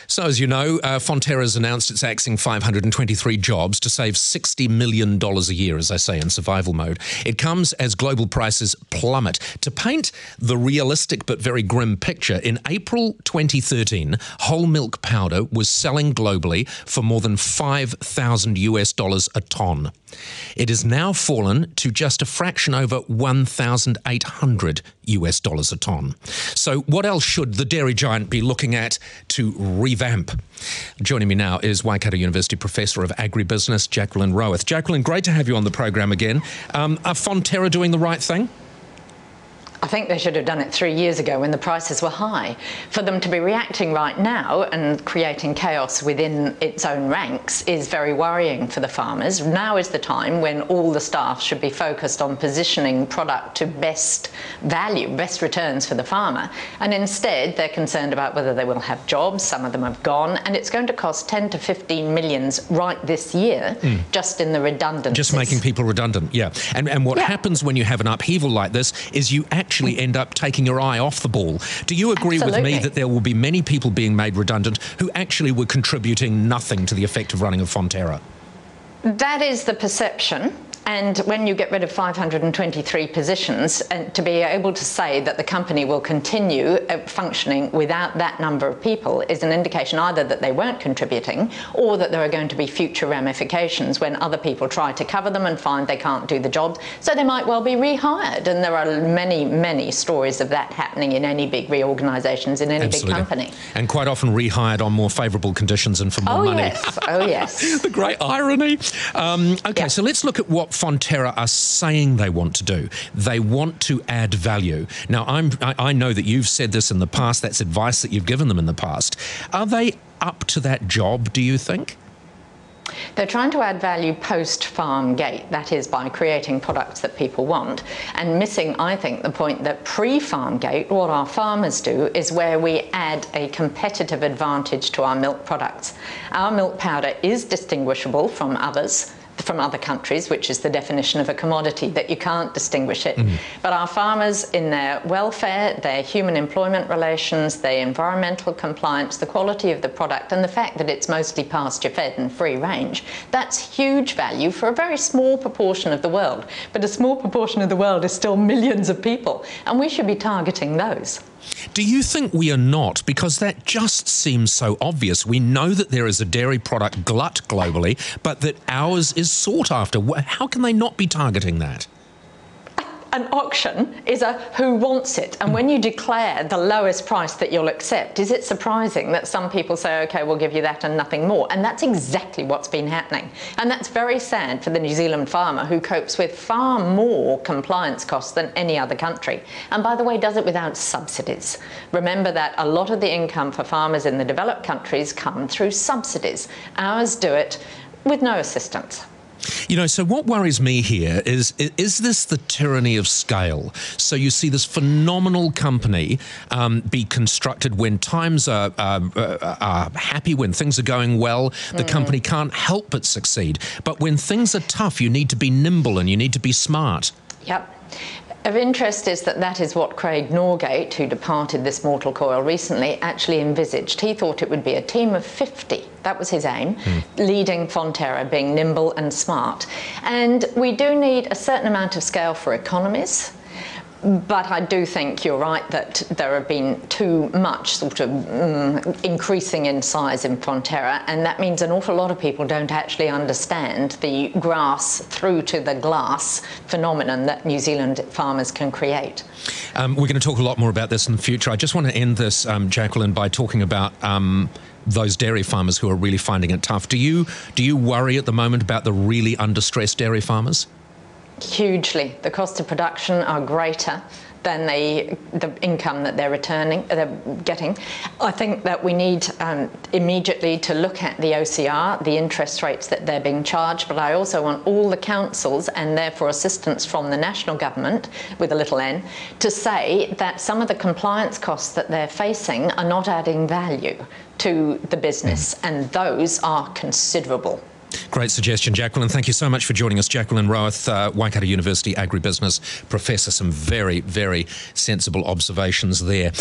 So, as you know, Fonterra has announced it's axing 523 jobs to save $60 million a year, as I say, in survival mode. It comes as global prices plummet. To paint the realistic but very grim picture, in April 2013, whole milk powder was selling globally for more than $5,000 a tonne. It has now fallen to just a fraction over $1,800 a tonne. So what else should the dairy giant be looking at to revamp? Joining me now is Waikato University Professor of Agribusiness, Jacqueline Rowarth. Jacqueline, great to have you on the program again. Are Fonterra doing the right thing? I think they should have done it 3 years ago when the prices were high. For them to be reacting right now and creating chaos within its own ranks is very worrying for the farmers. Now is the time when all the staff should be focused on positioning product to best value, best returns for the farmer. And instead, they're concerned about whether they will have jobs. Some of them have gone, and it's going to cost 10 to 15 millions right this year just in the redundancies. Just making people redundant, yeah. And what happens when you have an upheaval like this is you actually end up taking your eye off the ball. Do you agree with me that there will be many people being made redundant who actually were contributing nothing to the effective running of Fonterra? That is the perception. And when you get rid of 523 positions, and to be able to say that the company will continue functioning without that number of people is an indication either that they weren't contributing or that there are going to be future ramifications when other people try to cover them and find they can't do the job. So they might well be rehired. And there are many, many stories of that happening in any big reorganisations, in any big company. And quite often rehired on more favourable conditions and for more money. Yes. Oh, yes. The great irony. Okay, so let's look at what Fonterra are saying they want to do. They want to add value. Now, I know that you've said this in the past. That's advice that you've given them in the past. Are up to that job, do you think? They're trying to add value post-farm gate, that is by creating products that people want, and missing, I think, the point that pre-farm gate, what our farmers do is where we add a competitive advantage to our milk products. Our milk powder is distinguishable from others, from other countries, which is the definition of a commodity, that you can't distinguish it. But our farmers, in their welfare, their human employment relations, their environmental compliance, the quality of the product, and the fact that it's mostly pasture-fed and free range, that's huge value for a very small proportion of the world. But a small proportion of the world is still millions of people, and we should be targeting those. Do you think we are not? Because that just seems so obvious. We know that there is a dairy product glut globally, but that ours is sought after. How can they not be targeting that? An auction is a who wants it, and when you declare the lowest price that you'll accept, is it surprising that some people say, okay, we'll give you that and nothing more? And that's exactly what's been happening. And that's very sad for the New Zealand farmer, who copes with far more compliance costs than any other country. And by the way, does it without subsidies. Remember that a lot of the income for farmers in the developed countries come through subsidies. Ours do it with no assistance. You know, so what worries me here is this the tyranny of scale? So you see this phenomenal company be constructed when times are happy, when things are going well, the company can't help but succeed. But when things are tough, you need to be nimble and you need to be smart. Yep. Of interest is that is what Craig Norgate, who departed this mortal coil recently, actually envisaged. He thought it would be a team of 50. That was his aim, leading Fonterra, being nimble and smart. And we do need a certain amount of scale for economies. But I do think you're right that there have been too much sort of increasing in size in Fonterra, and that means an awful lot of people don't actually understand the grass through to the glass phenomenon that New Zealand farmers can create. We're going to talk a lot more about this in the future. I just want to end this, Jacqueline, by talking about those dairy farmers who are really finding it tough. Do you worry at the moment about the really under-stressed dairy farmers? Hugely. The cost of production are greater than the income that they're getting. I think that we need immediately to look at the OCR, the interest rates that they're being charged, but I also want all the councils, and therefore assistance from the national government, with a little n, to say that some of the compliance costs that they're facing are not adding value to the business, and those are considerable. Great suggestion, Jacqueline. Thank you so much for joining us. Jacqueline Rowarth, Waikato University Agribusiness Professor. Some very, very sensible observations there.